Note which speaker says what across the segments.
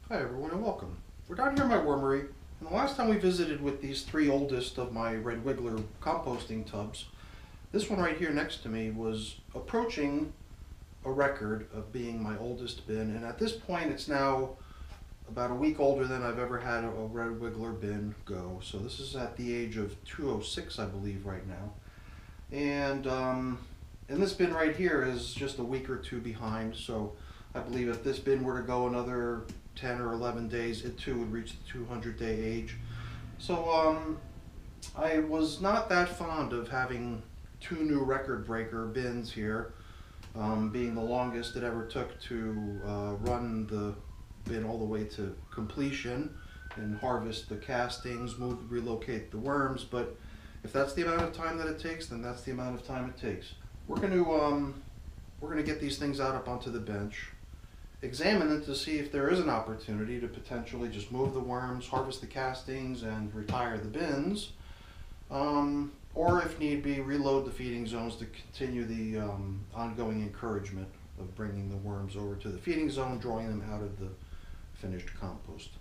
Speaker 1: Hi everyone and welcome. We're down here in my wormery, and the last time we visited with these three oldest of my red wiggler composting tubs, this one right here next to me was approaching a record of being my oldest bin, and at this point it's now about a week older than I've ever had a red wiggler bin go. So this is at the age of 206, I believe, right now. And this bin right here is just a week or two behind, so I believe if this bin were to go another 10 or 11 days, it too would reach the 200-day age. So I was not that fond of having two new record breaker bins here, being the longest it ever took to run the bin all the way to completion and harvest the castings, relocate the worms. But if that's the amount of time that it takes, then that's the amount of time it takes. We're gonna get these things out up onto the bench, examine it to see if there is an opportunity to potentially just move the worms, harvest the castings, and retire the bins, or if need be, reload the feeding zones to continue the ongoing encouragement of bringing the worms over to the feeding zone, drawing them out of the finished compost.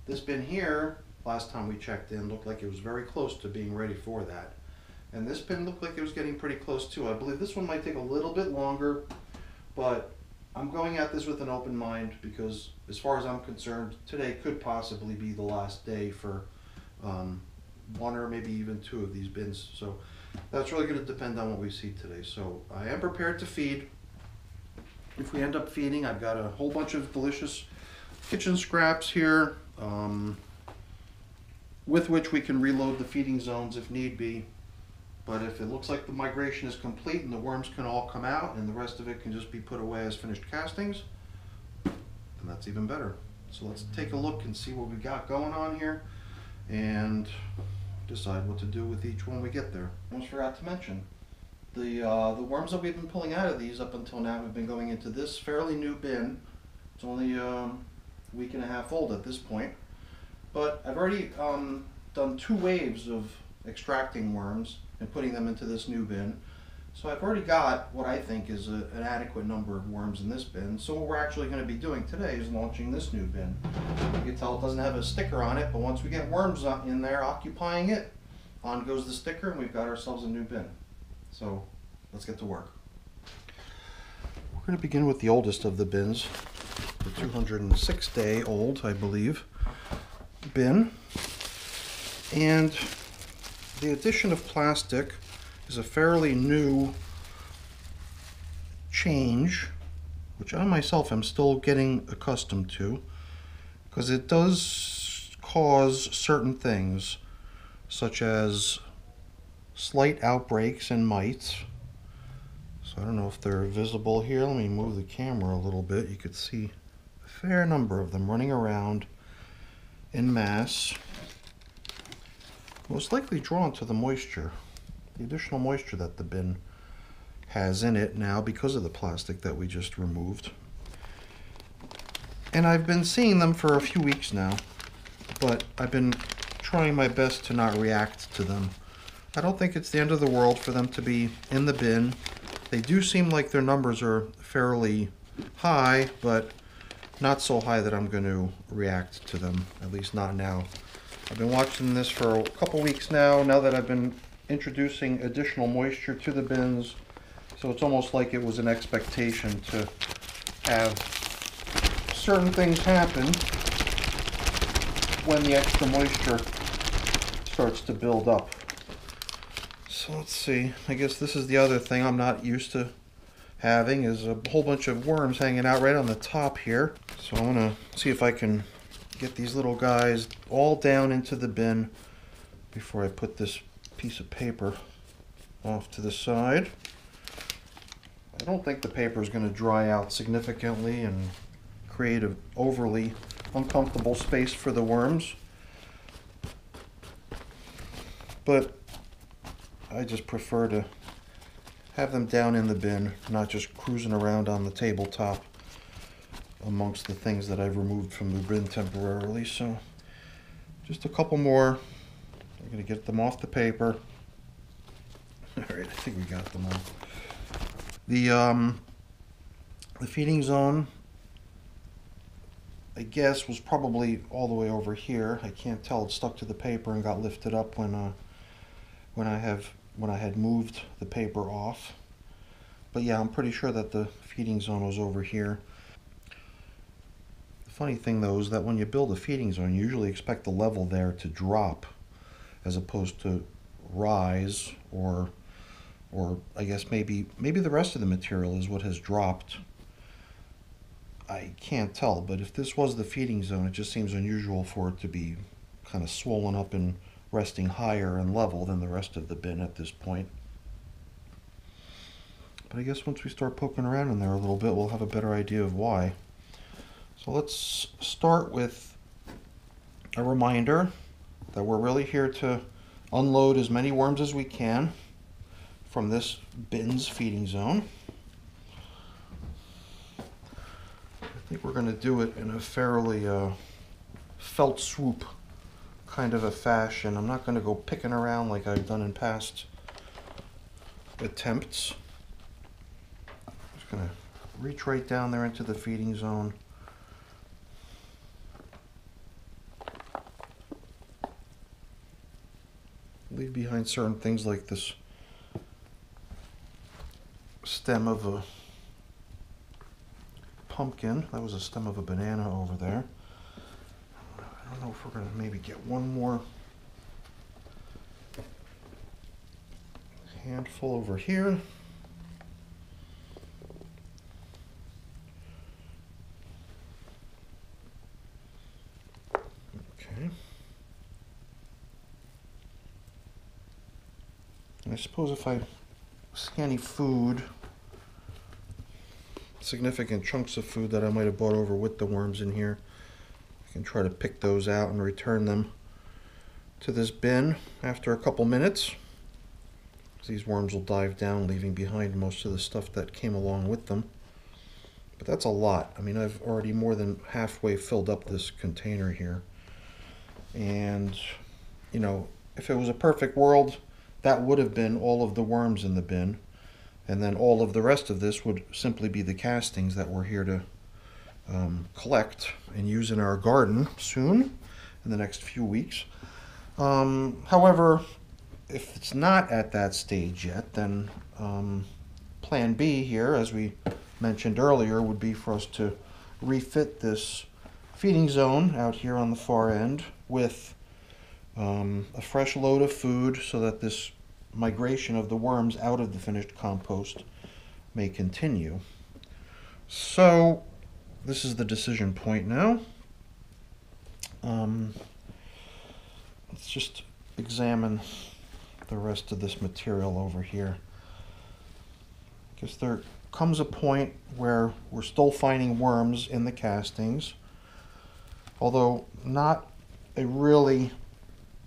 Speaker 1: This bin here, last time we checked in, looked like it was very close to being ready for that. And this bin looked like it was getting pretty close too. I believe this one might take a little bit longer, but I'm going at this with an open mind because as far as I'm concerned, today could possibly be the last day for one or maybe even two of these bins. So that's really going to depend on what we see today. So I am prepared to feed. If we end up feeding, I've got a whole bunch of delicious kitchen scraps here, with which we can reload the feeding zones if need be. But if it looks like the migration is complete and the worms can all come out and the rest of it can just be put away as finished castings, then that's even better. So let's take a look and see what we got going on here and decide what to do with each one we get there. Almost forgot to mention, the worms that we've been pulling out of these up until now have been going into this fairly new bin. It's only a week and a half old at this point. But I've already done 2 waves of extracting worms and putting them into this new bin. So I've already got what I think is an adequate number of worms in this bin. So what we're actually going to be doing today is launching this new bin. You can tell it doesn't have a sticker on it, but once we get worms in there occupying it, on goes the sticker and we've got ourselves a new bin. So let's get to work. We're going to begin with the oldest of the bins, the 206-day old, I believe, bin. And the addition of plastic is a fairly new change, which I myself am still getting accustomed to, because it does cause certain things, such as slight outbreaks and mites. So I don't know if they're visible here. Let me move the camera a little bit. You could see a fair number of them running around en masse. Most likely drawn to the moisture, the additional moisture that the bin has in it now because of the plastic that we just removed. And I've been seeing them for a few weeks now, but I've been trying my best to not react to them. I don't think it's the end of the world for them to be in the bin. They do seem like their numbers are fairly high, but not so high that I'm going to react to them, at least not now. I've been watching this for a couple weeks now that I've been introducing additional moisture to the bins. So it's almost like it was an expectation to have certain things happen when the extra moisture starts to build up. So let's see, I guess this is the other thing I'm not used to having, is a whole bunch of worms hanging out right on the top here. So I want to see if I can get these little guys all down into the bin before I put this piece of paper off to the side. I don't think the paper is going to dry out significantly and create an overly uncomfortable space for the worms, but I just prefer to have them down in the bin, not just cruising around on the tabletop amongst the things that I've removed from the bin temporarily. So just a couple more. I'm going to get them off the paper. Alright, I think we got them all. The feeding zone I guess was probably all the way over here. I can't tell. It stuck to the paper and got lifted up when I had moved the paper off. But yeah, I'm pretty sure that the feeding zone was over here. The funny thing though is that when you build a feeding zone, you usually expect the level there to drop as opposed to rise, or I guess maybe the rest of the material is what has dropped. I can't tell, but if this was the feeding zone, it just seems unusual for it to be kind of swollen up and resting higher and level than the rest of the bin at this point. But I guess once we start poking around in there a little bit, we'll have a better idea of why. So let's start with a reminder that we're really here to unload as many worms as we can from this bin's feeding zone. I think we're going to do it in a fairly felt swoop kind of a fashion. I'm not going to go picking around like I've done in past attempts. I'm just going to reach right down there into the feeding zone. Leave behind certain things like this stem of a pumpkin. That was a stem of a banana over there. I don't know if we're going to maybe get one more handful over here. Okay. I suppose if I see any food, significant chunks of food that I might have brought over with the worms in here, I can try to pick those out and return them to this bin after a couple minutes. These worms will dive down, leaving behind most of the stuff that came along with them. But that's a lot. I mean, I've already more than halfway filled up this container here. And, you know, if it was a perfect world, that would have been all of the worms in the bin. And then all of the rest of this would simply be the castings that we're here to collect and use in our garden soon, in the next few weeks. However, if it's not at that stage yet, then plan B here, as we mentioned earlier, would be for us to refit this feeding zone out here on the far end with a fresh load of food so that this migration of the worms out of the finished compost may continue. So this is the decision point now. Let's just examine the rest of this material over here. Because there comes a point where we're still finding worms in the castings, although not a really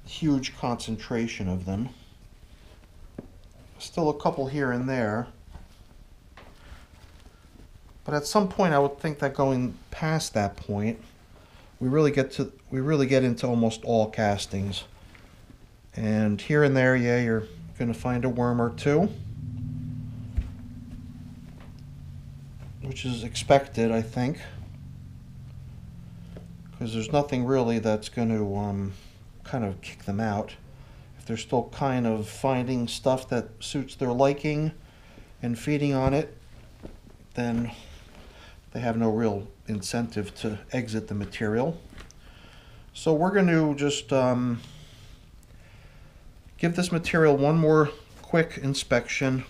Speaker 1: huge concentration of them. Still a couple here and there. But at some point I would think that going past that point, we really get into almost all castings. And here and there, yeah, you're going to find a worm or two, which is expected, I think, because there's nothing really that's going to kind of kick them out. If they're still kind of finding stuff that suits their liking and feeding on it, then they have no real incentive to exit the material. So we're going to just give this material one more quick inspection.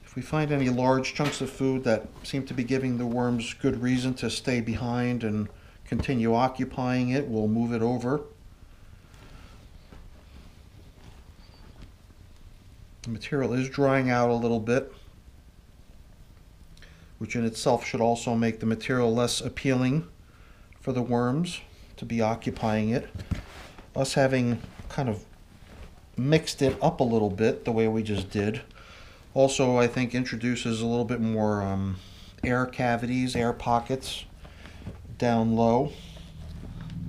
Speaker 1: If we find any large chunks of food that seem to be giving the worms good reason to stay behind and continue occupying it, we'll move it over. The material is drying out a little bit, which in itself should also make the material less appealing for the worms to be occupying it. Us having kind of mixed it up a little bit the way we just did also, I think, introduces a little bit more air cavities, air pockets down low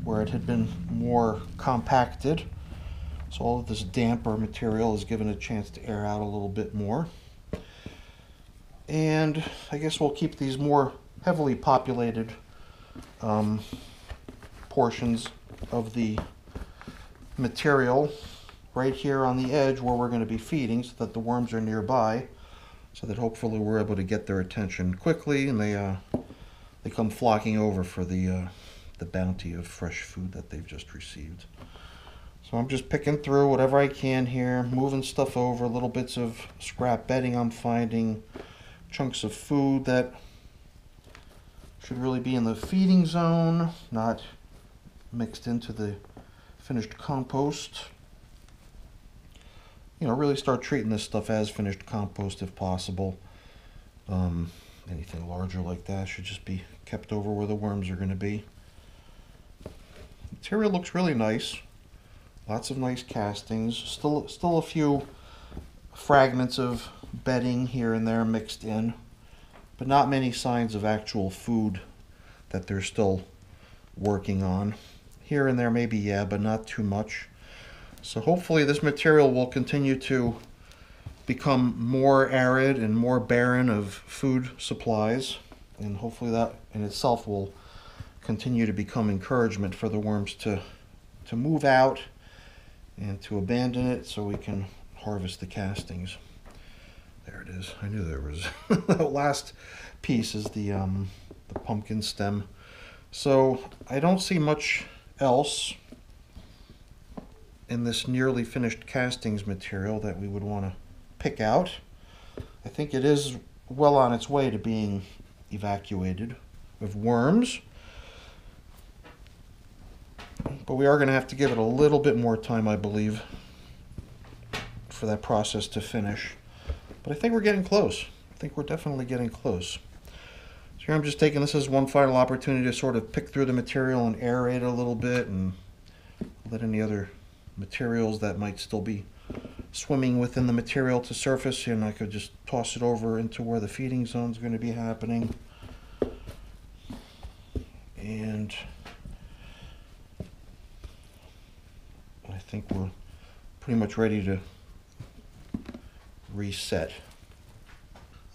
Speaker 1: where it had been more compacted. So all of this damper material is given a chance to air out a little bit more. And I guess we'll keep these more heavily populated portions of the material right here on the edge where we're going to be feeding, so that the worms are nearby, so that hopefully we're able to get their attention quickly and they come flocking over for the bounty of fresh food that they've just received. So I'm just picking through whatever I can here, moving stuff over, little bits of scrap bedding I'm finding, chunks of food that should really be in the feeding zone, not mixed into the finished compost. You know, really start treating this stuff as finished compost if possible. Anything larger like that should just be kept over where the worms are going to be. Material looks really nice. Lots of nice castings. Still a few fragments of bedding here and there mixed in, but not many signs of actual food that they're still working on. Here and there maybe, yeah, but not too much. So hopefully this material will continue to become more arid and more barren of food supplies, and hopefully that in itself will continue to become encouragement for the worms to move out and to abandon it, so we can harvest the castings. There it is. I knew there was. The last piece is the pumpkin stem. So I don't see much else in this nearly finished castings material that we would want to pick out. I think it is well on its way to being evacuated of worms, but we are going to have to give it a little bit more time, I believe, for that process to finish. But I think we're getting close. I think we're definitely getting close. So here I'm just taking this as one final opportunity to sort of pick through the material and aerate it a little bit and let any other materials that might still be swimming within the material to surface, and I could just toss it over into where the feeding zone is going to be happening. And I think we're pretty much ready to reset.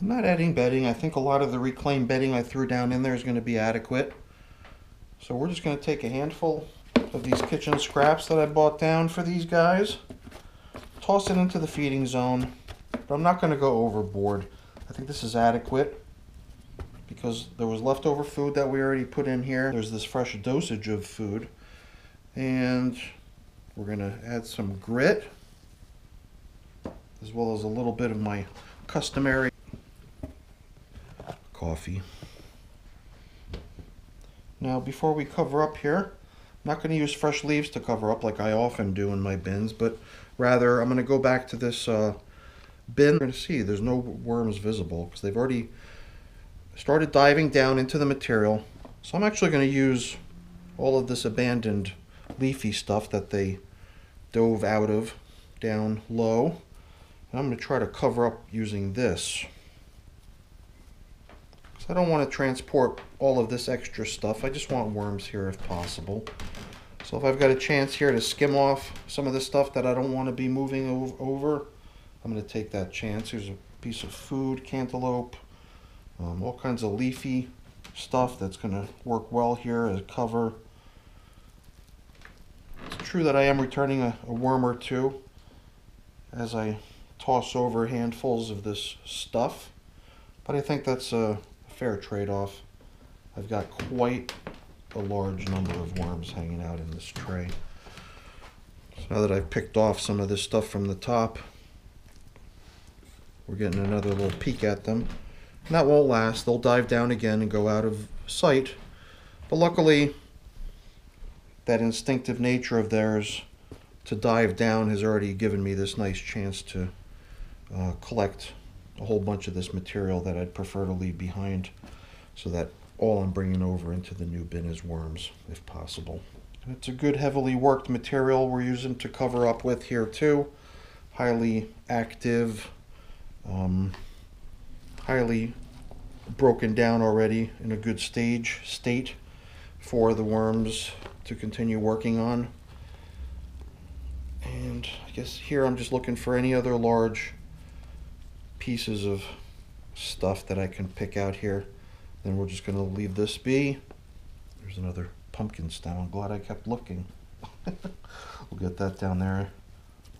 Speaker 1: I'm not adding bedding. I think a lot of the reclaimed bedding I threw down in there is going to be adequate. So we're just going to take a handful of these kitchen scraps that I bought down for these guys, toss it into the feeding zone, but I'm not going to go overboard. I think this is adequate because there was leftover food that we already put in here. There's this fresh dosage of food, and we're going to add some grit as well as a little bit of my customary coffee. Now before we cover up here, I'm not going to use fresh leaves to cover up like I often do in my bins, but rather I'm going to go back to this bin. You're going to see there's no worms visible because they've already started diving down into the material. So I'm actually going to use all of this abandoned leafy stuff that they dove out of down low. And I'm going to try to cover up using this. I don't want to transport all of this extra stuff. I just want worms here if possible. So if I've got a chance here to skim off some of the stuff that I don't want to be moving over, I'm going to take that chance. Here's a piece of food, cantaloupe, all kinds of leafy stuff that's going to work well here as cover. It's true that I am returning a worm or two as I toss over handfuls of this stuff, but I think that's a fair trade-off. I've got quite a large number of worms hanging out in this tray. So now that I've picked off some of this stuff from the top, we're getting another little peek at them. And that won't last. They'll dive down again and go out of sight. But luckily, that instinctive nature of theirs to dive down has already given me this nice chance to collect a whole bunch of this material that I'd prefer to leave behind, so that all I'm bringing over into the new bin is worms, if possible. And it's a good heavily worked material we're using to cover up with here too. Highly active, highly broken down already in a good state for the worms to continue working on. And I guess here I'm just looking for any other large pieces of stuff that I can pick out here. Then we're just going to leave this be There's another pumpkin stem. I'm glad I kept looking. We'll get that down there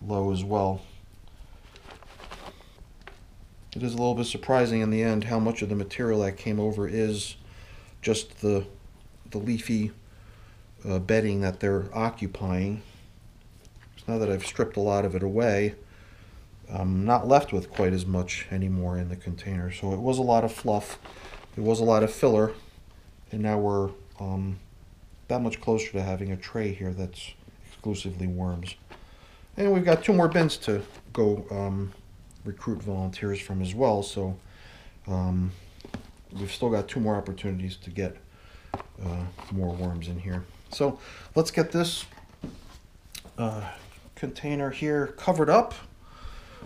Speaker 1: low as well. It is a little bit surprising in the end how much of the material that came over is just the leafy bedding that they're occupying. So now that I've stripped a lot of it away, I'm not left with quite as much anymore in the container. So it was a lot of fluff, it was a lot of filler, and now we're that much closer to having a tray here that's exclusively worms. And we've got 2 more bins to go recruit volunteers from as well, so we've still got 2 more opportunities to get more worms in here. So let's get this container here covered up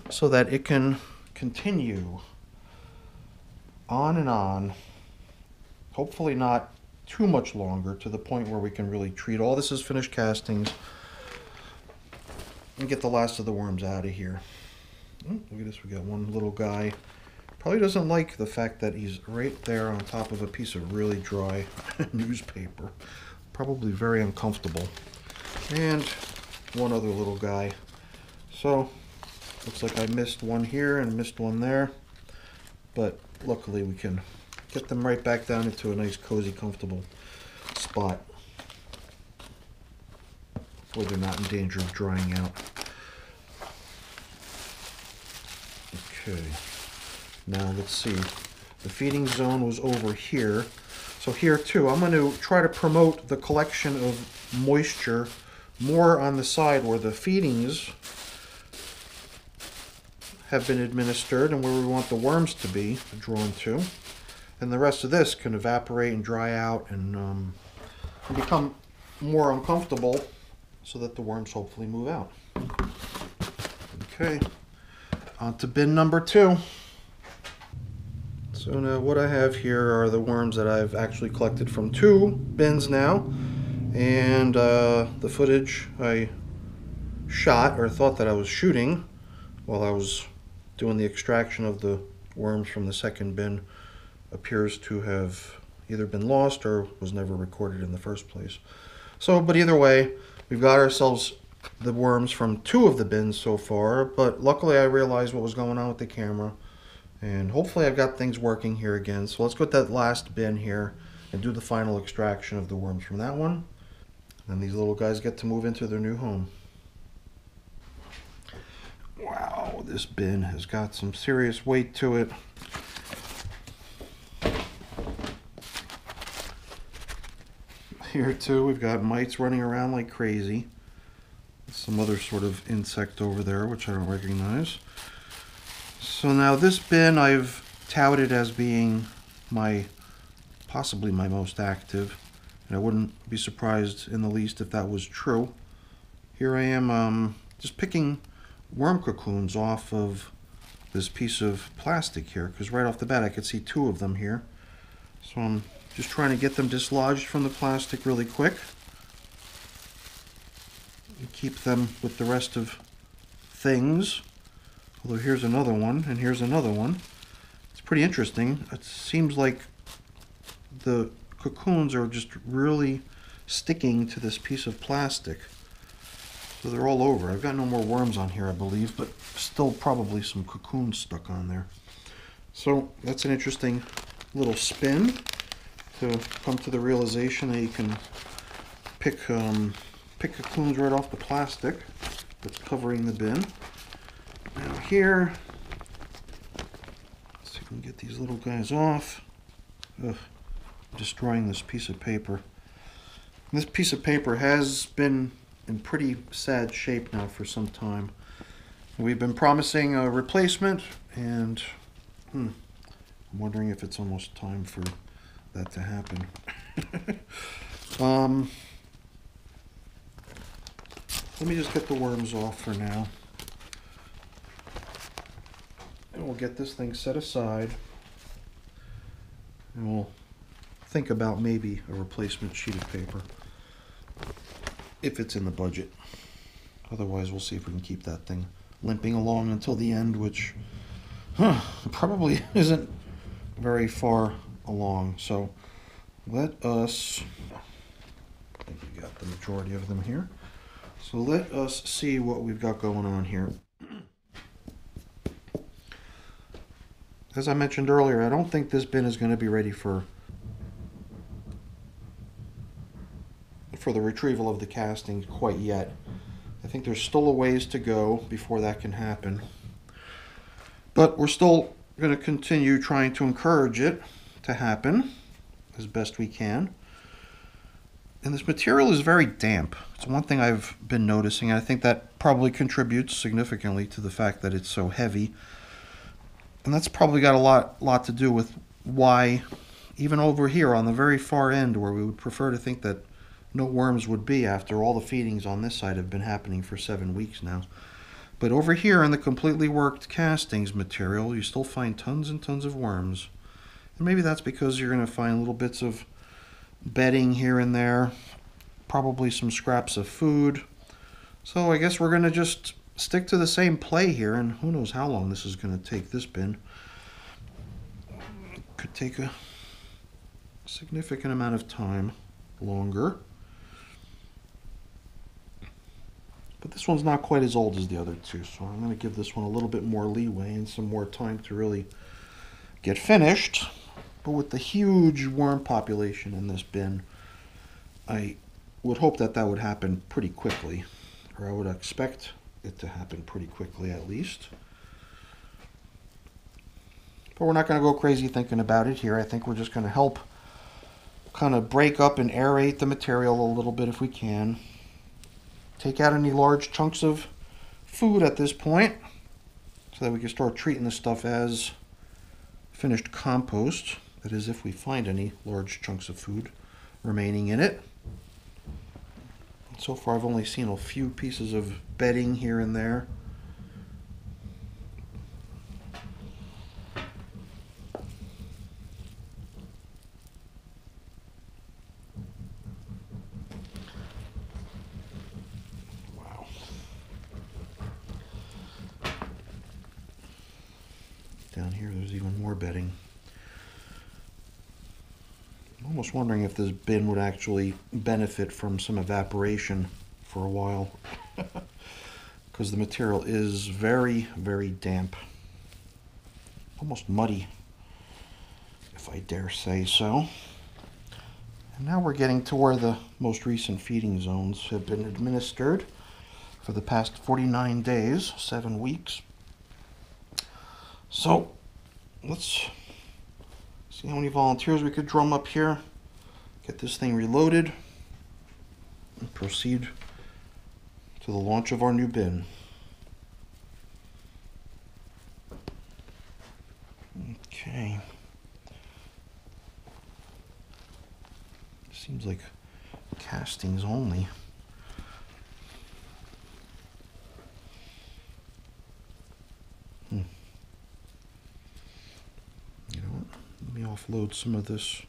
Speaker 1: so that it can continue on and on, hopefully not too much longer, to the point where we can really treat all this as finished castings and get the last of the worms out of here. Oh, look at this, we got one little guy. Probably doesn't like the fact that he's right there on top of a piece of really dry newspaper. Probably very uncomfortable. And one other little guy. So, looks like I missed one here and missed one there. But luckily we can get them right back down into a nice, cozy, comfortable spot where they're not in danger of drying out. Okay, now let's see. The feeding zone was over here. So here too, I'm going to try to promote the collection of moisture more on the side where the feedings have been administered and where we want the worms to be drawn to. And the rest of this can evaporate and dry out and become more uncomfortable so that the worms hopefully move out. Okay, on to bin number 2. So now what I have here are the worms that I've actually collected from 2 bins now. And the footage I shot, or thought that I was shooting, while I was doing the extraction of the worms from the second bin, appears to have either been lost or was never recorded in the first place. So, but either way, we've got ourselves the worms from 2 of the bins so far, but luckily I realized what was going on with the camera, and hopefully I've got things working here again. So let's go to that last bin here and do the final extraction of the worms from that one. And these little guys get to move into their new home. Wow, this bin has got some serious weight to it. Here too, we've got mites running around like crazy. Some other sort of insect over there, which I don't recognize. So now this bin I've touted as being possibly my most active. And I wouldn't be surprised in the least if that was true. Here I am just picking worm cocoons off of this piece of plastic here, because right off the bat I could see 2 of them here. So I'm just trying to get them dislodged from the plastic really quick and keep them with the rest of things. Although here's another one, and here's another one. It's pretty interesting. It seems like the cocoons are just really sticking to this piece of plastic. So they're all over. I've got no more worms on here, I believe, but still probably some cocoons stuck on there. So that's an interesting little spin to come to the realization that you can pick cocoons right off the plastic that's covering the bin. Now here, let's see if we can get these little guys off. Ugh. Destroying this piece of paper. This piece of paper has been in pretty sad shape now for some time. We've been promising a replacement, and I'm wondering if it's almost time for that to happen. Let me just get the worms off for now. And we'll get this thing set aside. And we'll think about maybe a replacement sheet of paper if it's in the budget. Otherwise, we'll see if we can keep that thing limping along until the end, which probably isn't very far along. So let us got the majority of them here. So let us see what we've got going on here. As I mentioned earlier, I don't think this bin is going to be ready for the retrieval of the castings quite yet. I think there's still a ways to go before that can happen. But we're still going to continue trying to encourage it to happen as best we can. And this material is very damp. It's one thing I've been noticing, and I think that probably contributes significantly to the fact that it's so heavy. And that's probably got a lot to do with why, even over here on the very far end where we would prefer to think that no worms would be after all the feedings on this side have been happening for 7 weeks now. But over here in the completely worked castings material, you still find tons and tons of worms. And maybe that's because you're going to find little bits of bedding here and there, probably some scraps of food. So I guess we're going to just stick to the same play here, and who knows how long this is going to take this bin. It could take a significant amount of time longer. But this one's not quite as old as the other two, so I'm going to give this one a little bit more leeway and some more time to really get finished. But with the huge worm population in this bin, I would hope that that would happen pretty quickly, or I would expect it to happen pretty quickly at least. But we're not going to go crazy thinking about it here. I think we're just going to help kind of break up and aerate the material a little bit if we can. Take out any large chunks of food at this point so that we can start treating this stuff as finished compost. That is, if we find any large chunks of food remaining in it. So far I've only seen a few pieces of bedding here and there. Wow. Down here there's even more bedding. I'm almost wondering if this bin would actually benefit from some evaporation for a while, because the material is very, very damp, almost muddy, if I dare say so. And now we're getting to where the most recent feeding zones have been administered for the past 49 days, 7 weeks. So let's see how many volunteers we could drum up here, get this thing reloaded, and proceed to the launch of our new bin. Okay. Seems like castings only. You know what? Let me offload some of this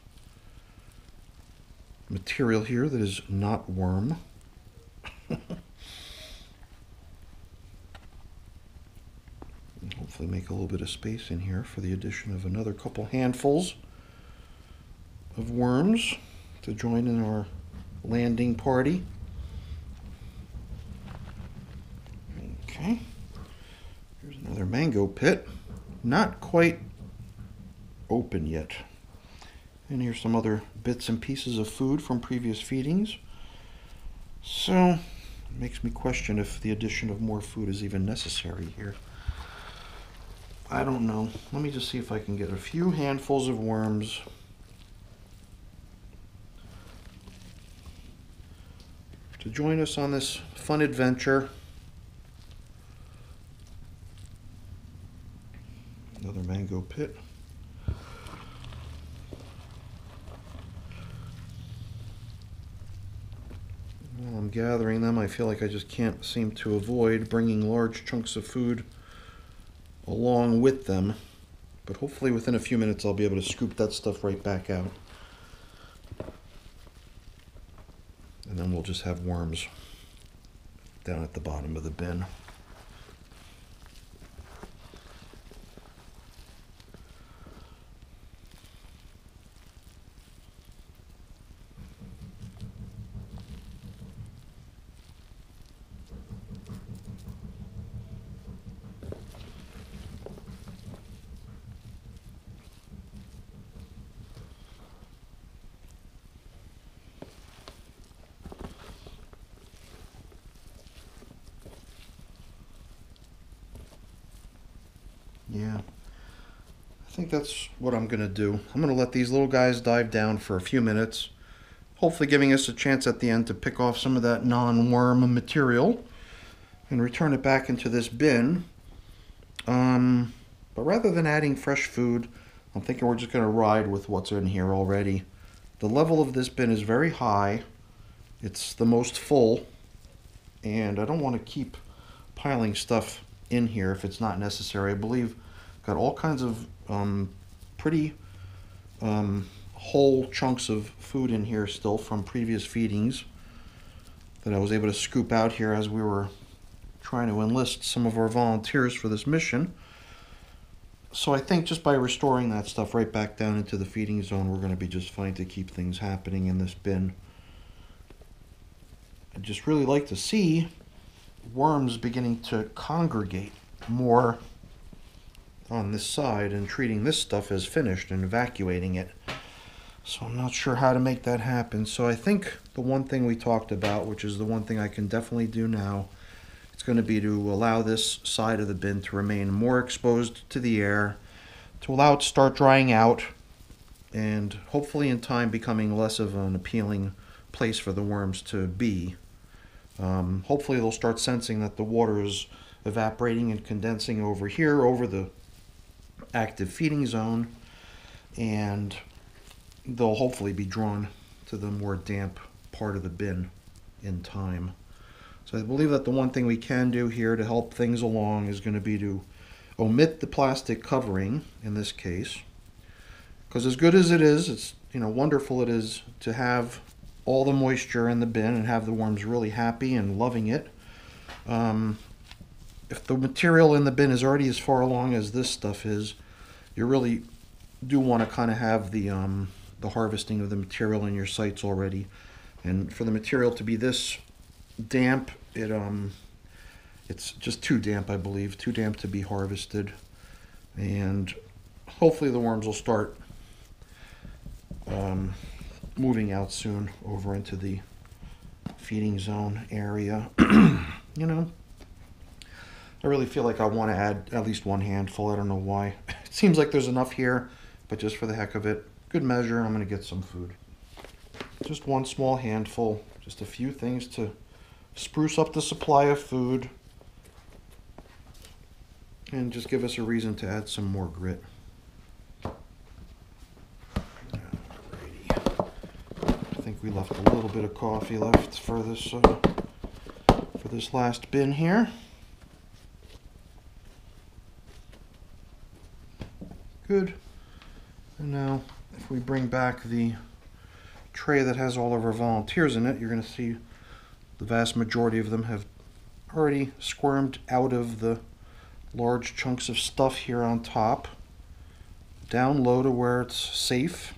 Speaker 1: material here that is not worm. And hopefully make a little bit of space in here for the addition of another couple handfuls of worms to join in our landing party. Okay. Here's another mango pit. Not quite open yet. And here's some other bits and pieces of food from previous feedings. So it makes me question if the addition of more food is even necessary here. I don't know. Let me just see if I can get a few handfuls of worms to join us on this fun adventure. Another mango pit. While I'm gathering them, I feel like I just can't seem to avoid bringing large chunks of food along with them. But hopefully within a few minutes I'll be able to scoop that stuff right back out. And then we'll just have worms down at the bottom of the bin. Yeah. I think that's what I'm going to do. I'm going to let these little guys dive down for a few minutes, hopefully giving us a chance at the end to pick off some of that non-worm material and return it back into this bin. But rather than adding fresh food, I'm thinking we're just going to ride with what's in here already. The level of this bin is very high. It's the most full, and I don't want to keep piling stuff in here if it's not necessary. I believe I've got all kinds of pretty whole chunks of food in here still from previous feedings that I was able to scoop out here as we were trying to enlist some of our volunteers for this mission. So I think just by restoring that stuff right back down into the feeding zone, we're going to be just fine to keep things happening in this bin. I'd just really like to see worms beginning to congregate more on this side and treating this stuff as finished and evacuating it. So I'm not sure how to make that happen. So I think the one thing we talked about, which is the one thing I can definitely do now, it's going to be to allow this side of the bin to remain more exposed to the air, to allow it to start drying out, and hopefully in time becoming less of an appealing place for the worms to be. Hopefully they'll start sensing that the water is evaporating and condensing over here, over the active feeding zone, and they'll hopefully be drawn to the more damp part of the bin in time. So I believe that the one thing we can do here to help things along is going to be to omit the plastic covering in this case, because as good as it is, it's wonderful it is to have all the moisture in the bin and have the worms really happy and loving it. If the material in the bin is already as far along as this stuff is, you really do want to kind of have the harvesting of the material in your sights already. And for the material to be this damp, it's just too damp, I believe, too damp to be harvested. And hopefully the worms will start moving out soon over into the feeding zone area. I really feel like I want to add at least one handful. I don't know why. It seems like there's enough here, but just for the heck of it, good measure, I'm going to get some food. Just one small handful, just a few things to spruce up the supply of food and just give us a reason to add some more grit. Alrighty. I think we left a little bit of coffee left for this last bin here. Good. And now if we bring back the tray that has all of our volunteers in it, you're going to see the vast majority of them have already squirmed out of the large chunks of stuff here on top, down low to where it's safe.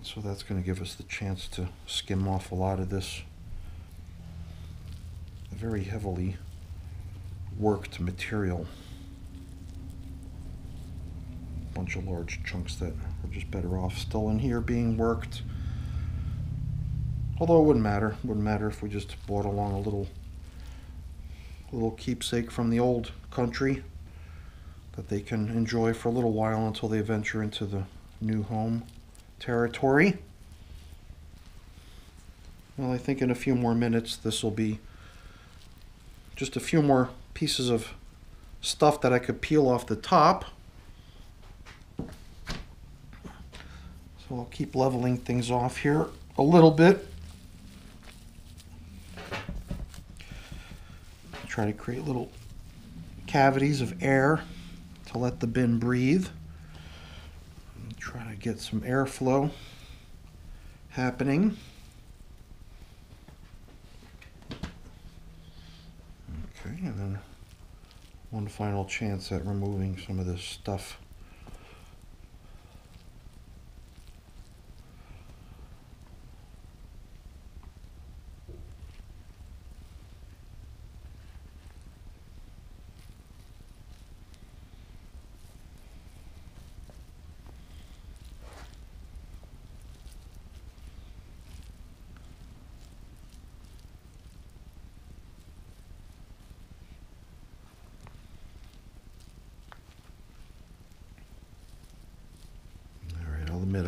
Speaker 1: So that's going to give us the chance to skim off a lot of this very heavily worked material. Bunch of large chunks that are just better off still in here being worked. Although it wouldn't matter. It wouldn't matter if we just brought along a little keepsake from the old country that they can enjoy for a little while until they venture into the new home territory. Well, I think in a few more minutes this will be just a few more pieces of stuff that I could peel off the top. So I'll keep leveling things off here a little bit. Try to create little cavities of air to let the bin breathe. Try to get some airflow happening. Okay, and then one final chance at removing some of this stuff.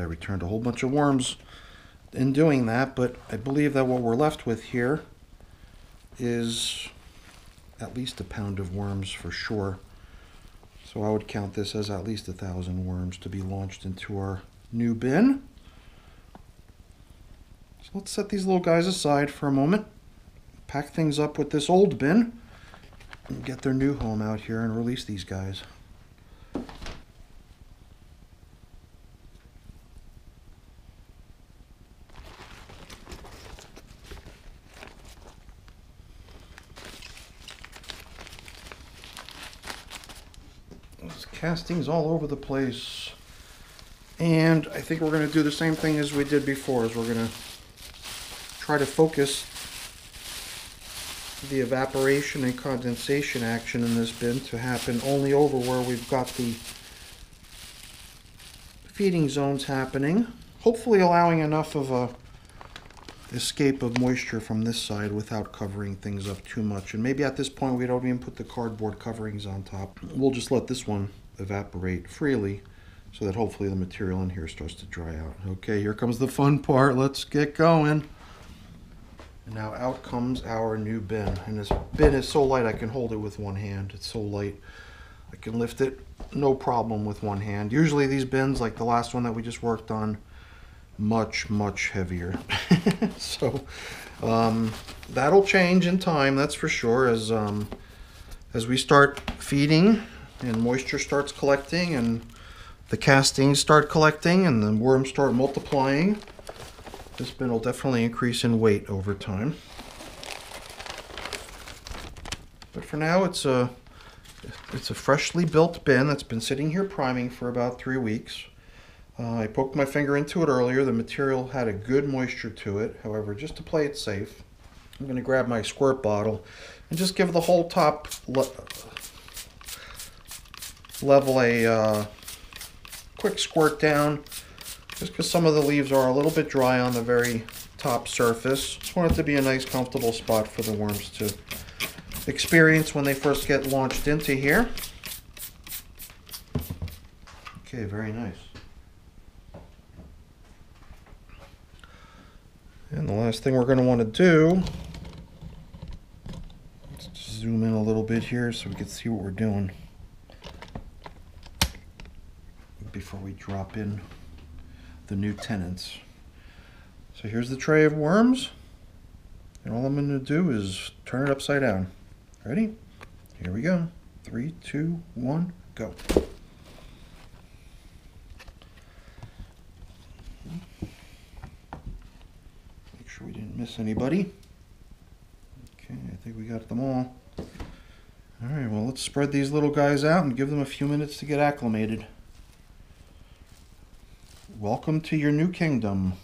Speaker 1: returned a whole bunch of worms in doing that, but I believe that what we're left with here is at least a pound of worms for sure. So I would count this as at least 1,000 worms to be launched into our new bin. So let's set these little guys aside for a moment, pack things up with this old bin, and get their new home out here and release these guys. There's castings all over the place. And I think we're going to do the same thing as we did before, is we're going to try to focus the evaporation and condensation action in this bin to happen only over where we've got the feeding zones happening, hopefully allowing enough of a escape of moisture from this side without covering things up too much. And maybe at this point we don't even put the cardboard coverings on top. We'll just let this one evaporate freely so that hopefully the material in here starts to dry out. Okay, here comes the fun part. Let's get going. And now out comes our new bin. And this bin is so light I can hold it with one hand. It's so light I can lift it no problem with one hand. Usually these bins, like the last one that we just worked on, much heavier. So that'll change in time, that's for sure, as we start feeding and moisture starts collecting and the castings start collecting and the worms start multiplying. This bin will definitely increase in weight over time. But for now, it's a freshly built bin that's been sitting here priming for about 3 weeks. I poked my finger into it earlier. The material had a good moisture to it. However, just to play it safe, I'm going to grab my squirt bottle and just give the whole top level a quick squirt down, just because some of the leaves are a little bit dry on the very top surface. Just want it to be a nice comfortable spot for the worms to experience when they first get launched into here. Okay, very nice. And the last thing we're going to want to do, let's just zoom in a little bit here so we can see what we're doing before we drop in the new tenants. So here's the tray of worms, and all I'm going to do is turn it upside down. Ready? Here we go. 3, 2, 1, go. Make sure we didn't miss anybody. Okay, I think we got them all. All right, well, let's spread these little guys out and give them a few minutes to get acclimated. Welcome to your new kingdom.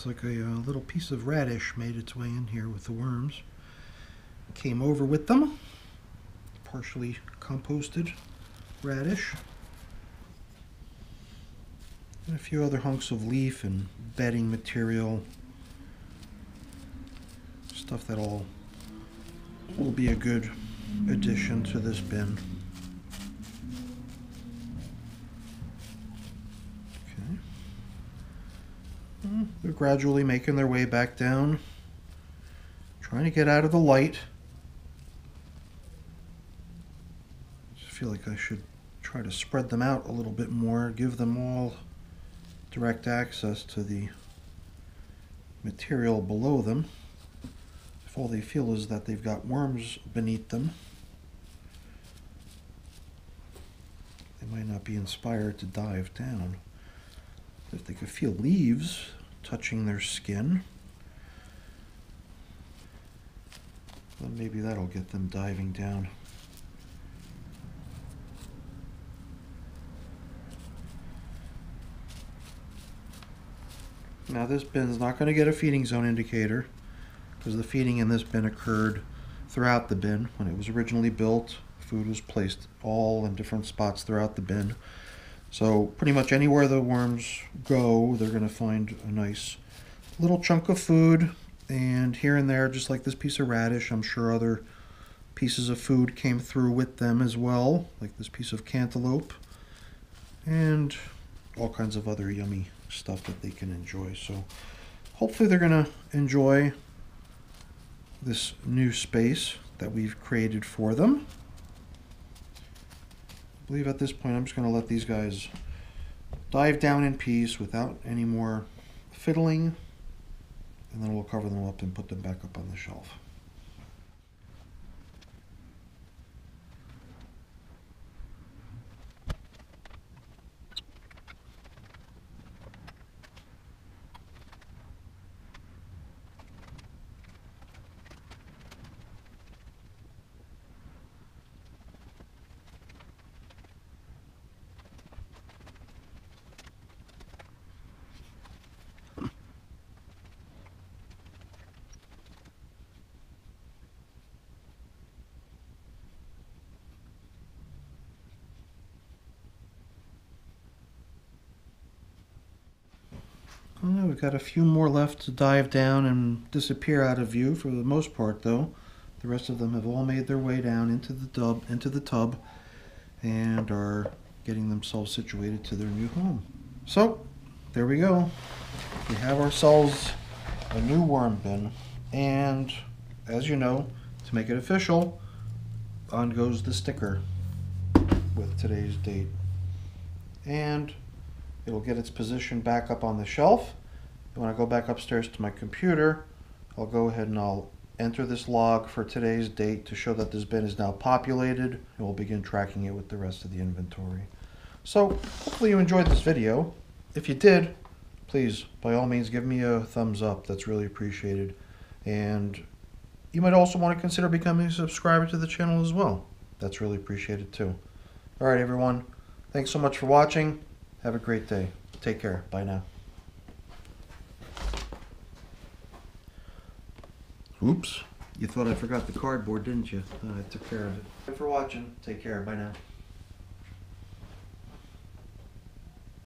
Speaker 1: Looks like a little piece of radish made its way in here with the worms. Came over with them. Partially composted radish. And a few other hunks of leaf and bedding material. Stuff that all will be a good addition to this bin. They're gradually making their way back down, trying to get out of the light. I just feel like I should try to spread them out a little bit more, give them all direct access to the material below them. If all they feel is that they've got worms beneath them, they might not be inspired to dive down. If they could feel leaves touching their skin, then maybe that'll get them diving down. Now this bin's not going to get a feeding zone indicator because the feeding in this bin occurred throughout the bin. When it was originally built, food was placed all in different spots throughout the bin. So pretty much anywhere the worms go, they're going to find a nice little chunk of food, and here and there, just like this piece of radish, I'm sure other pieces of food came through with them as well, like this piece of cantaloupe, and all kinds of other yummy stuff that they can enjoy. So hopefully they're going to enjoy this new space that we've created for them. I believe at this point I'm just going to let these guys dive down in peace without any more fiddling, and then we'll cover them up and put them back up on the shelf. Well, we've got a few more left to dive down and disappear out of view for the most part, though. The rest of them have all made their way down into the tub and are getting themselves situated to their new home. So, there we go. We have ourselves a new worm bin, and as you know, to make it official, on goes the sticker with today's date. And it'll get its position back up on the shelf. When I go back upstairs to my computer, I'll go ahead and I'll enter this log for today's date to show that this bin is now populated, and we'll begin tracking it with the rest of the inventory. So hopefully you enjoyed this video. If you did, please by all means give me a thumbs up. That's really appreciated. And you might also want to consider becoming a subscriber to the channel as well. That's really appreciated too. All right, everyone. Thanks so much for watching. Have a great day. Take care. Bye now. Oops. You thought I forgot the cardboard, didn't you? I took care of it. Thanks for watching. Take care. Bye now.